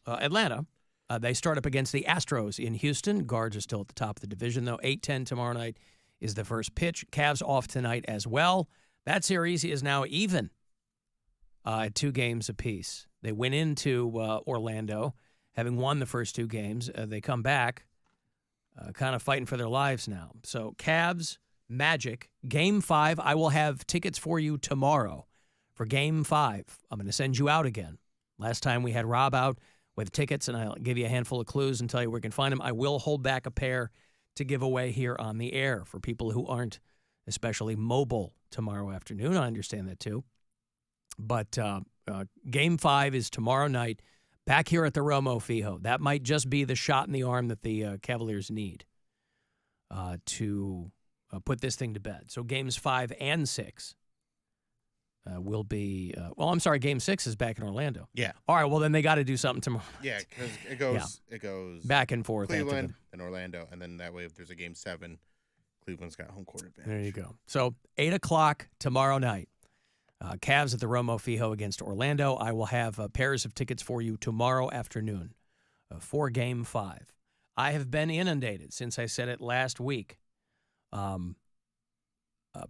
Atlanta. They start up against the Astros in Houston. Guards are still at the top of the division, though. 8:10 tomorrow night is the first pitch. Cavs off tonight as well. That series is now even at 2 games apiece. They went into Orlando, having won the first 2 games. They come back kind of fighting for their lives now. So Cavs, Magic, Game 5. I will have tickets for you tomorrow for Game 5. I'm going to send you out again. Last time we had Rob out with tickets, and I'll give you a handful of clues and tell you where you can find them. I will hold back a pair to give away here on the air for people who aren't especially mobile tomorrow afternoon. I understand that too. But Game 5 is tomorrow night back here at the Romo Fijo. That might just be the shot in the arm that the Cavaliers need to put this thing to bed. So Games 5 and 6 will be Game 6 is back in Orlando. Yeah. All right, well, then they got to do something tomorrow. Yeah, because it goes back and forth. Cleveland and Orlando, and then that way if there's a Game 7, Cleveland's got home court advantage. There you go. So 8 o'clock tomorrow night. Cavs at the Romo Fijo against Orlando. I will have pairs of tickets for you tomorrow afternoon for Game 5. I have been inundated since I said it last week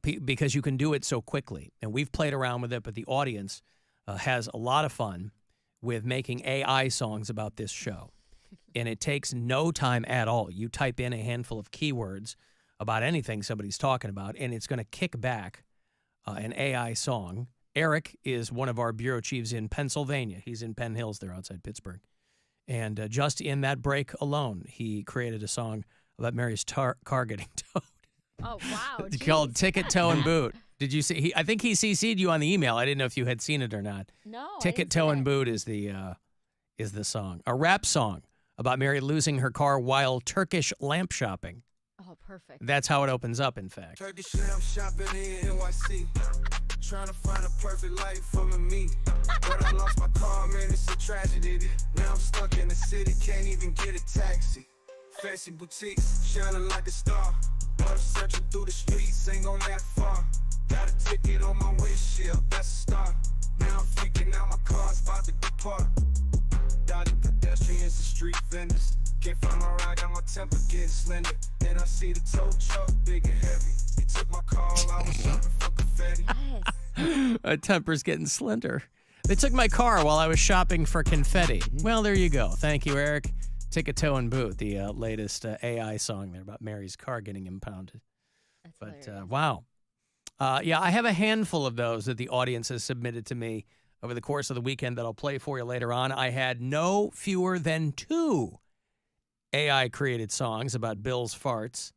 because you can do it so quickly. And we've played around with it, but the audience has a lot of fun with making AI songs about this show. And it takes no time at all. You type in a handful of keywords about anything somebody's talking about, and it's going to kick back an AI song. Eric is one of our bureau chiefs in Pennsylvania. He's in Penn Hills there outside Pittsburgh. And just in that break alone, he created a song about Mary's car getting towed. Oh, wow. It's called Ticket, Tow, and Boot. Did you see? I think he CC'd you on the email. I didn't know if you had seen it or not. No. Ticket, Tow, and Boot is the song. A rap song about Mary losing her car while Turkish lamp shopping. Oh, perfect. That's how it opens up, in fact. Turkish lamp shopping in NYC. Trying to find a perfect life for me. But I lost my car, man, it's a tragedy. Now I'm stuck in the city, can't even get a taxi. Fancy boutique, shining like a star. But I'm searching through the streets, ain't gon' that far. Got a ticket on my windshield, that's a start. Now I'm freaking out, my car's about to depart. Dodging pedestrians and street vendors. Can't find my ride, got my temper getting slender. Then I see the tow truck, big and heavy. He took my car, I was shopping for confetti. My temper's getting slender. They took my car while I was shopping for confetti. Well, there you go. Thank you, Eric. Ticket, Tow, and Boot, the latest AI song there about Mary's car getting impounded. That's Wow. Yeah, I have a handful of those that the audience has submitted to me over the course of the weekend that I'll play for you later on. I had no fewer than 2 AI-created songs about Bill's farts.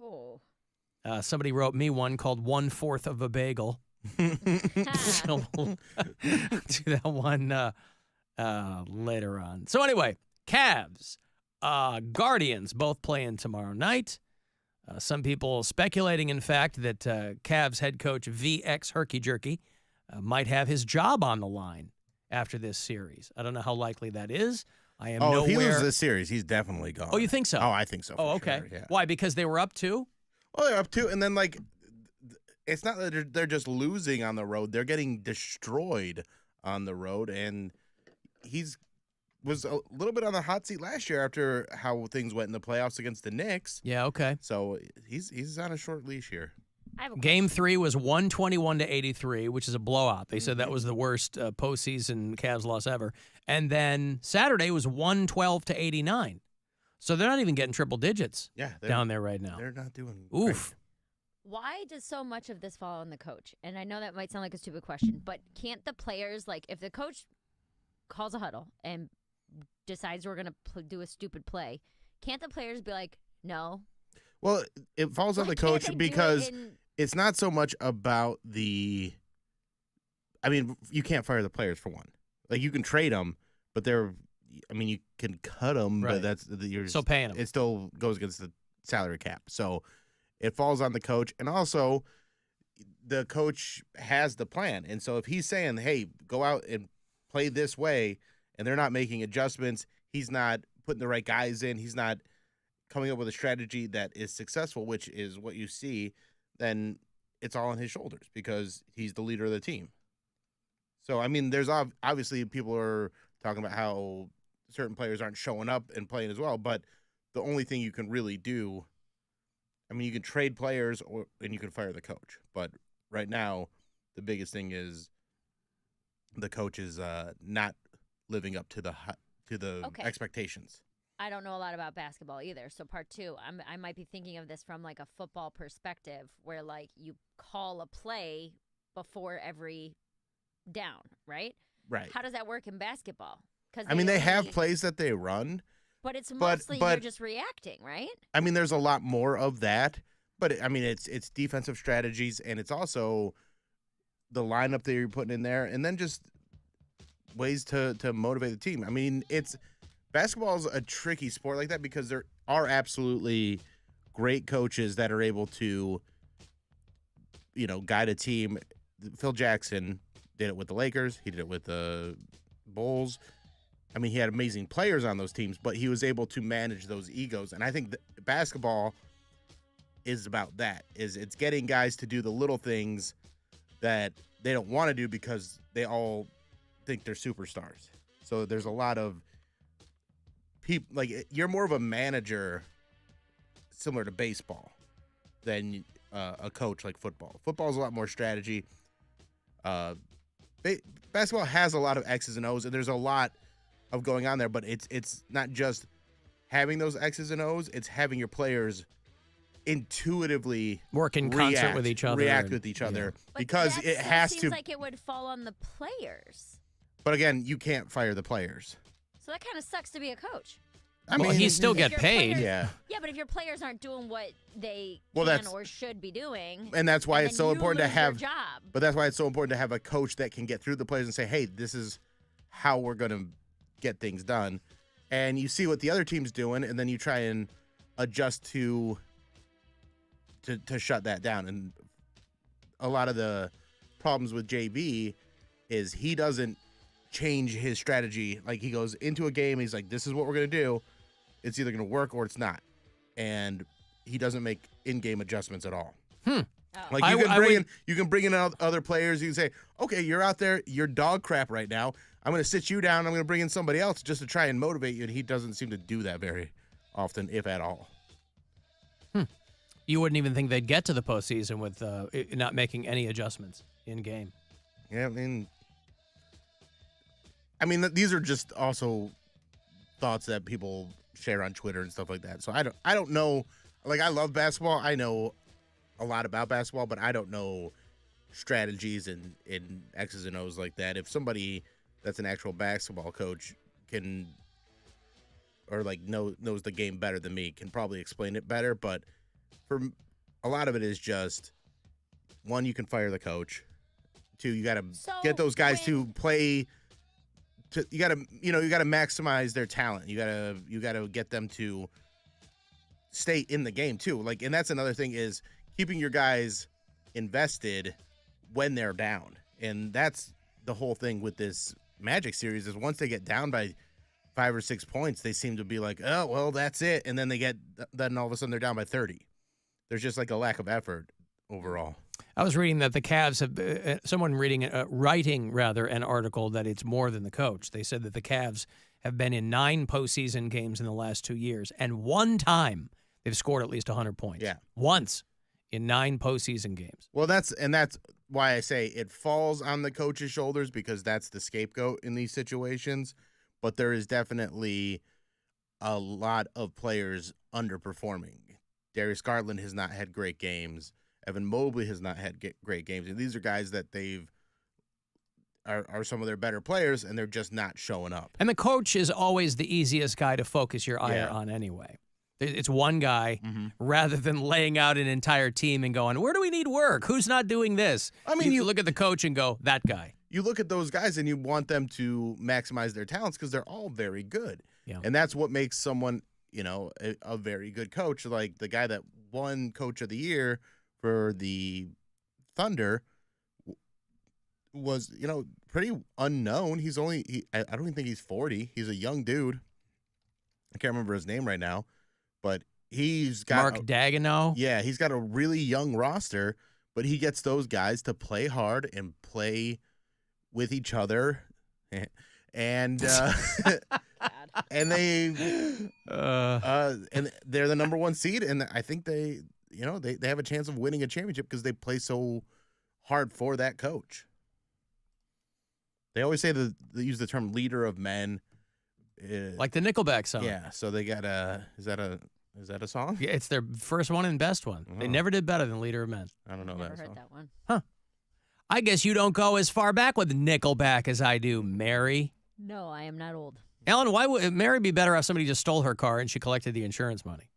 Oh. Somebody wrote me one called 1/4 of a Bagel. So we'll do that one later on. So anyway, Cavs, Guardians, both playing tomorrow night. Some people speculating, in fact, that Cavs head coach VX Herky Jerky might have his job on the line after this series. I don't know how likely that is. I am nowhere. If he loses this series, he's definitely gone. Oh, you think so? Oh, I think so. Oh, okay. Sure, yeah. Why? Because they were up 2? Well, they're up 2, and then it's not that they're just losing on the road; they're getting destroyed on the road, and was a little bit on the hot seat last year after how things went in the playoffs against the Knicks. Yeah, okay. So he's on a short leash here. Game 3 was 121-83, which is a blowout. They said that was the worst postseason Cavs loss ever. And then Saturday was 112-89. So they're not even getting triple digits down there right now. They're not doing Oof. great. Why does so much of this fall on the coach? And I know that might sound like a stupid question, but can't the players, if the coach calls a huddle and decides we're going to do a stupid play, can't the players be like, no? Well, it falls on the coach because it's not so much about you can't fire the players for one. You can trade them, but you can cut them, right. but you're still paying them. It still goes against the salary cap. So it falls on the coach. And also, the coach has the plan. And so if he's saying, hey, go out and play this way, and they're not making adjustments, he's not putting the right guys in, he's not coming up with a strategy that is successful, which is what you see, then it's all on his shoulders because he's the leader of the team. So, there's obviously people are talking about how certain players aren't showing up and playing as well. But the only thing you can really do, I mean, you can trade players and you can fire the coach. But right now, the biggest thing is the coach is not living up to the expectations. I don't know a lot about basketball either. So part two, I might be thinking of this from like a football perspective where like you call a play before every down, right? Right. How does that work in basketball? Because I mean, they have plays that they run. But it's mostly but you're just reacting, right? I mean, there's a lot more of that. But, I mean, it's defensive strategies, and it's also the lineup that you're putting in there, and then just ways to motivate the team. I mean, basketball is a tricky sport like that because there are absolutely great coaches that are able to, guide a team. Phil Jackson did it with the Lakers. He did it with the Bulls. I mean, he had amazing players on those teams, but he was able to manage those egos. And I think basketball is about that. It's getting guys to do the little things that they don't want to do because they all think they're superstars. So there's a lot of people, like, you're more of a manager similar to baseball than a coach like football. Football is a lot more strategy. Basketball has a lot of X's and O's, and there's a lot of going on there, but it's not just having those X's and O's, it's having your players intuitively work in concert with each other. React with each other because it has to. Seems like it would fall on the players. But again, you can't fire the players. So that kind of sucks to be a coach. I mean, he still get paid. Yeah, but if your players aren't doing what they can or should be doing, and that's why it's so important to have. Job. But that's why it's so important to have a coach that can get through the players and say, "Hey, this is how we're going to get things done." And you see what the other team's doing, and then you try and adjust to shut that down. And a lot of the problems with JB is he doesn't change his strategy. Like, he goes into a game, he's like, this is what we're going to do. It's either going to work or it's not. And he doesn't make in-game adjustments at all. Like, you can bring in other players. You can say, okay, you're out there, you're dog crap right now. I'm going to sit you down. I'm going to bring in somebody else just to try and motivate you. And he doesn't seem to do that very often, if at all. You wouldn't even think they'd get to the postseason with not making any adjustments in game. Yeah, I mean, these are just also thoughts that people share on Twitter and stuff like that. So I don't know. Like, I love basketball. I know a lot about basketball, but I don't know strategies and X's and O's like that. If somebody that's an actual basketball coach can, or like knows the game better than me, can probably explain it better. But for a lot of it is just, one, you can fire the coach. Two, you got to get those guys to play. You got to maximize their talent. You got to get them to stay in the game too. Like, and that's another thing is keeping your guys invested when they're down. And that's the whole thing with this Magic series is once they get down by 5 or 6 points, they seem to be like, oh, well, that's it. And then all of a sudden they're down by 30. There's just like a lack of effort overall. I was reading that the Cavs have someone writing an article that it's more than the coach. They said that the Cavs have been in 9 postseason games in the last 2 years, and one time they've scored at least 100 points. Yeah, once in 9 postseason games. Well, that's why I say it falls on the coach's shoulders because that's the scapegoat in these situations. But there is definitely a lot of players underperforming. Darius Garland has not had great games. Evan Mobley has not had great games. And these are guys that are some of their better players, and they're just not showing up. And the coach is always the easiest guy to focus your ire on anyway. It's one guy rather than laying out an entire team and going, where do we need work? Who's not doing this? I mean, you look at the coach and go, that guy. You look at those guys and you want them to maximize their talents because they're all very good. Yeah. And that's what makes someone, a very good coach. Like the guy that won Coach of the Year for the Thunder was, pretty unknown. I don't even think he's 40. He's a young dude. I can't remember his name right now, but he's got Mark Daigneault. Yeah, he's got a really young roster, but he gets those guys to play hard and play with each other. And and and they're the number 1 seed, and I think they have a chance of winning a championship because they play so hard for that coach. They always say they use the term leader of men. Like the Nickelback song. Yeah, so they got is that a song? Yeah, it's their first one and best one. They never did better than Leader of Men. I don't know Never that heard song. that one. Huh. I guess you don't go as far back with Nickelback as I do, Mary. No, I am not old. Ellen, why would Mary be better if somebody just stole her car and she collected the insurance money?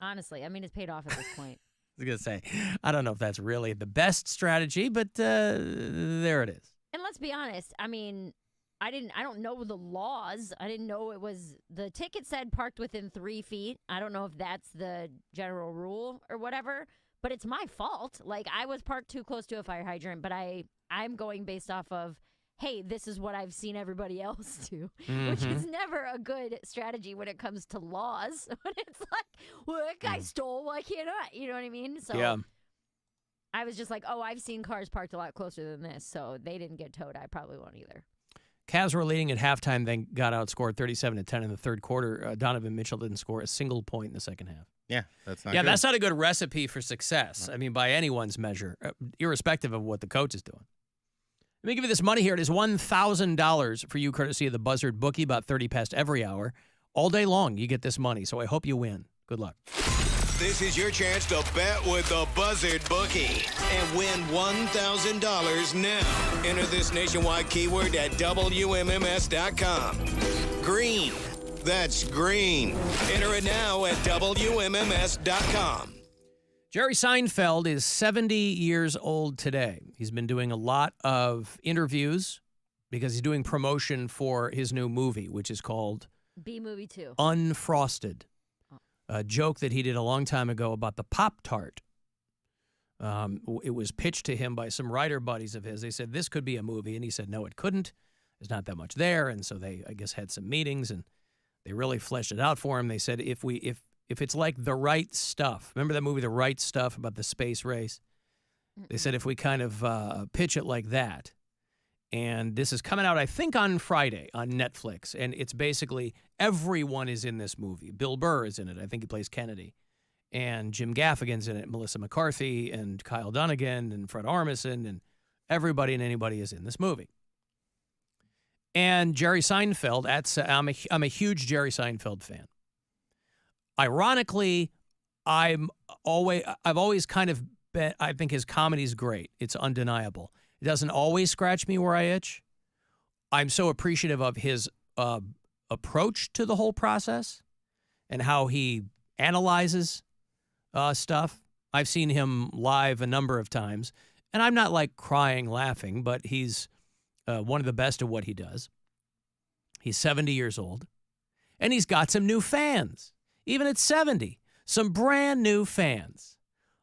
Honestly, I mean, it's paid off at this point. I was going to say, I don't know if that's really the best strategy, but there it is. And let's be honest. I mean, I don't know the laws. I didn't know it was, the ticket said parked within 3 feet. I don't know if that's the general rule or whatever, but it's my fault. Like, I was parked too close to a fire hydrant, but I'm going based off of, hey, this is what I've seen everybody else do, which is never a good strategy when it comes to laws. When it's like, well, that guy stole, why can't I? You know what I mean? So Yeah. I was just like, oh, I've seen cars parked a lot closer than this, so they didn't get towed. I probably won't either. Cavs were leading at halftime, then got outscored 37-10 in the third quarter. Donovan Mitchell didn't score a single point in the second half. Yeah, that's not Yeah, good. that's not a good recipe for success. I mean, by anyone's measure, irrespective of what the coach is doing. Let me give you this money here. It is $1,000 for you, courtesy of the Buzzard bookie, about 30 past every hour. All day long, you get this money, so I hope you win. Good luck. This is your chance to bet with the Buzzard bookie and win $1,000 now. Enter this nationwide keyword at WMMS.com. Green. That's green. Enter it now at WMMS.com. Jerry Seinfeld is 70 years old today. He's been doing a lot of interviews because he's doing promotion for his new movie, which is called B-Movie 2. Unfrosted. A joke that he did a long time ago about the Pop-Tart. It was pitched to him by some writer buddies of his. They said, this could be a movie. And he said, no, it couldn't. There's not that much there. And so they, I guess, had some meetings and they really fleshed it out for him. They said, if it's like The Right Stuff, remember that movie, The Right Stuff, about the space race? They said, if we kind of pitch it like that, and this is coming out, I think, on Friday on Netflix, and it's basically everyone is in this movie. Bill Burr is in it. I think he plays Kennedy. And Jim Gaffigan's in it, Melissa McCarthy, and Kyle Dunnigan, and Fred Armisen, and everybody and anybody is in this movie. And Jerry Seinfeld, I'm a huge Jerry Seinfeld fan. Ironically, I've always kind of bet, I think his comedy's great. It's undeniable. It doesn't always scratch me where I itch. I'm so appreciative of his approach to the whole process and how he analyzes stuff. I've seen him live a number of times, and I'm not like crying laughing, but he's one of the best at what he does. He's 70 years old, and he's got some new fans, even at 70, some brand new fans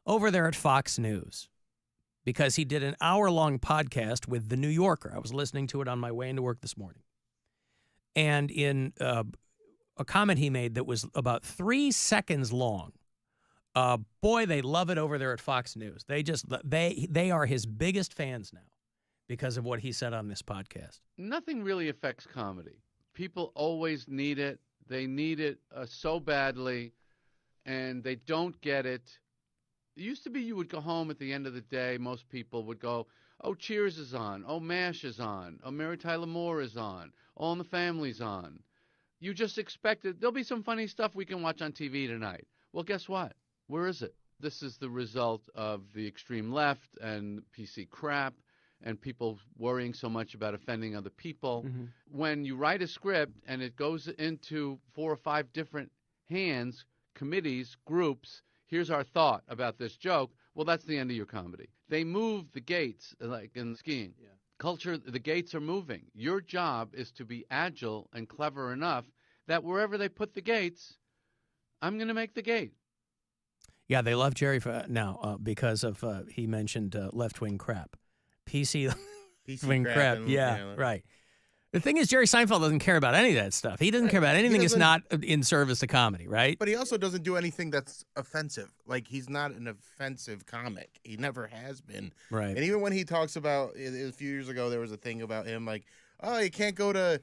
over there at Fox News, because he did an hour-long podcast with The New Yorker. I was listening to it on my way into work this morning. And in a comment he made that was about 3 seconds long, boy, they love it over there at Fox News. They are his biggest fans now because of what he said on this podcast. Nothing really affects comedy. People always need it. They need it so badly, and they don't get it. It used to be you would go home at the end of the day, most people would go, oh, Cheers is on, oh, MASH is on, oh, Mary Tyler Moore is on, All in the Family's on. You just expected, there'll be some funny stuff we can watch on TV tonight. Well, guess what? Where is it? This is the result of the extreme left and PC crap and people worrying so much about offending other people. Mm-hmm. When you write a script and it goes into 4 or 5 different hands, committees, groups, here's our thought about this joke, well, that's the end of your comedy. They move the gates, like in skiing. Yeah. Culture, the gates are moving. Your job is to be agile and clever enough that wherever they put the gates, I'm going to make the gate. Yeah, they love Jerry now because of, he mentioned left-wing crap. PC wing crap. Yeah, right. The thing is, Jerry Seinfeld doesn't care about any of that stuff. He doesn't care about anything that's not in service to comedy, right? But he also doesn't do anything that's offensive. Like, he's not an offensive comic. He never has been. Right. And even when he talks about, a few years ago, there was a thing about him like, oh, you can't go to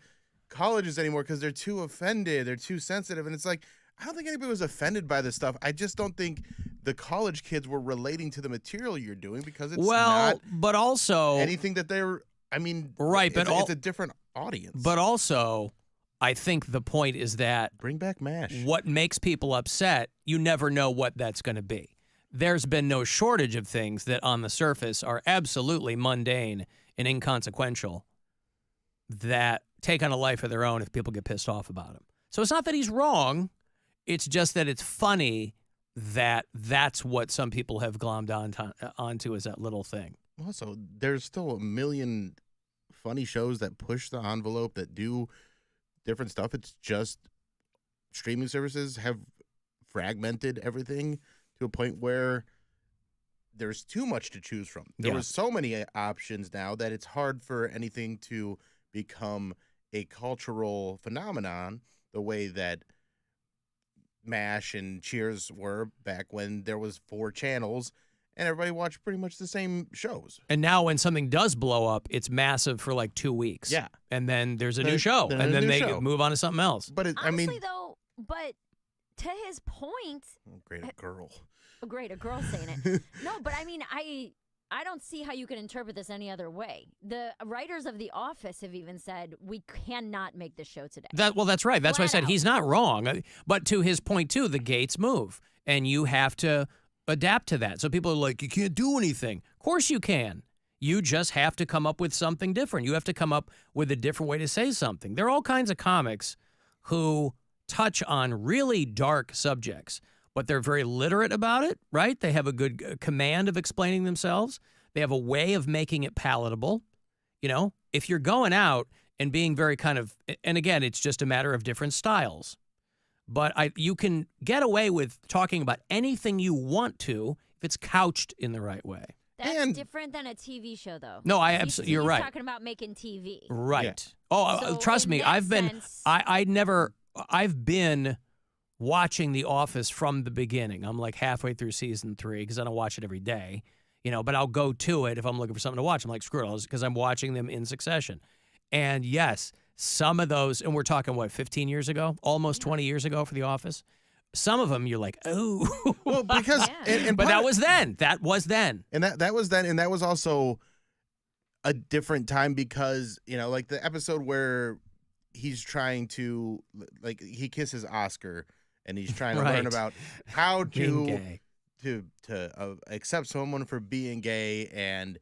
colleges anymore because they're too offended, they're too sensitive, and it's like I don't think anybody was offended by this stuff. I just don't think the college kids were relating to the material you're doing because it's not but also anything that they're. I mean, right, but it's a different audience. But also, I think the point is that bring back MASH. What makes people upset, you never know what that's going to be. There's been no shortage of things that on the surface are absolutely mundane and inconsequential that take on a life of their own if people get pissed off about them. So it's not that he's wrong. It's just that it's funny that that's what some people have glommed onto as that little thing. Also, there's still a million funny shows that push the envelope, that do different stuff. It's just streaming services have fragmented everything to a point where there's too much to choose from. There was so many options now that it's hard for anything to become a cultural phenomenon the way that MASH and Cheers were back when there was 4 channels and everybody watched pretty much the same shows. And now when something does blow up, it's massive for like 2 weeks. Yeah. And then there's a new show. And then they move on to something else. But honestly, though, but to his point... Oh, great, a girl. Oh, great, a girl saying it. No, but I mean, I don't see how you can interpret this any other way. The writers of The Office have even said, we cannot make this show today. That's right. That's why I said out. he's not wrong. But to his point, too, the gates move. And you have to adapt to that. So people are like, you can't do anything. Of course you can. You just have to come up with something different. You have to come up with a different way to say something. There are all kinds of comics who touch on really dark subjects, but they're very literate about it, right? They have a good command of explaining themselves. They have a way of making it palatable. You know, if you're going out and being very kind of, and again, it's just a matter of different styles. But you can get away with talking about anything you want to if it's couched in the right way. That's different than a TV show, though. No, you're right. He's talking about making TV. Right. Yeah. Oh, So trust me, in that I've been watching The Office from the beginning. I'm like halfway through season 3 because I don't watch it every day, you know. But I'll go to it if I'm looking for something to watch. I'm like, screw it, because I'm watching them in succession. And yes. Some of those, and we're talking, 15 years ago? Almost 20 years ago for The Office? Some of them, you're like, oh. Well, because... But that was then. That was then. And that was then. And that was also a different time because, you know, like the episode where he's trying to, like, he kisses Oscar and he's trying to learn about how to accept someone for being gay. And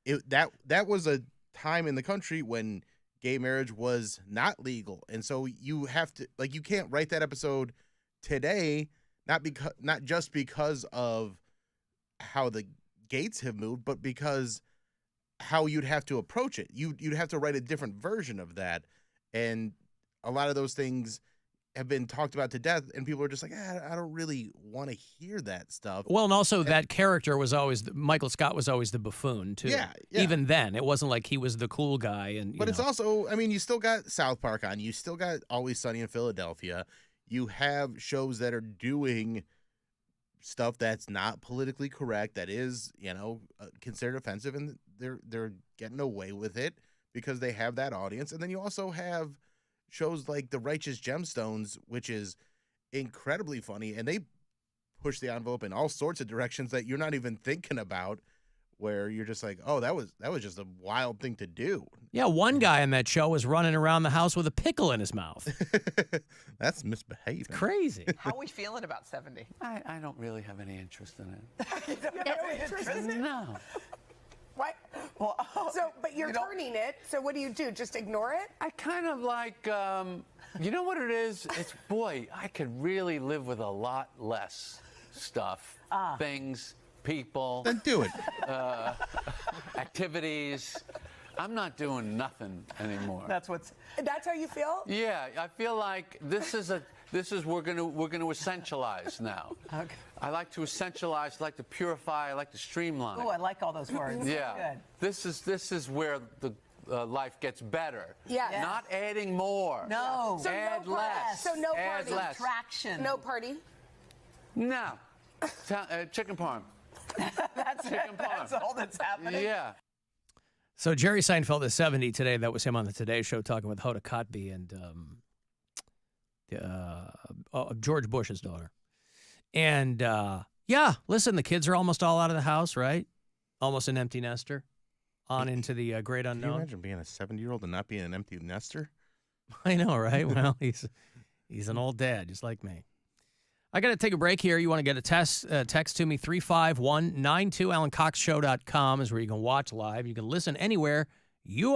that was a time in the country when gay marriage was not legal. And so you have to, like, you can't write that episode today, not just because of how the gates have moved, but because how you'd have to approach it. You'd have to write a different version of that. And a lot of those things have been talked about to death, and people are just like, I don't really want to hear that stuff. Well, and also that character was always, Michael Scott was always the buffoon, too. Yeah. Even then, it wasn't like he was the cool guy. But it's also, I mean, you still got South Park on. You still got Always Sunny in Philadelphia. You have shows that are doing stuff that's not politically correct, that is, you know, considered offensive, and they're getting away with it because they have that audience. And then you also have shows like The Righteous Gemstones, which is incredibly funny, and they push the envelope in all sorts of directions that you're not even thinking about, where you're just like, oh, that was just a wild thing to do. Yeah, one guy in that show was running around the house with a pickle in his mouth. That's misbehaving. It's crazy. How are we feeling about 70? I don't really have any interest in it. You don't have any interest in it? No. What? Well, but you're turning it, so what do? Just ignore it? I kind of like, you know what it is? It's, boy, I could really live with a lot less stuff, things, people. Then do it. Activities. I'm not doing nothing anymore. That's how you feel? Yeah, I feel like we're going to essentialize now. Okay. I like to essentialize, I like to purify, I like to streamline. Oh, I like all those words. Yeah. Good. This is where the life gets better. Yeah. Not adding more. No. So add no less. So no add party. less. Subtraction. No party. No. Chicken parm. That's all that's happening. Yeah. So Jerry Seinfeld is 70 today. That was him on the Today Show talking with Hoda Kotb and George Bush's daughter. And, yeah, listen, the kids are almost all out of the house, right? Almost an empty nester. On into the great Can you unknown. imagine being a 70-year-old and not being an empty nester? I know, right? Well, he's an old dad, just like me. I got to take a break here. You want to get a text to me, 35192. AlanCoxShow.com is where you can watch live. You can listen anywhere you are.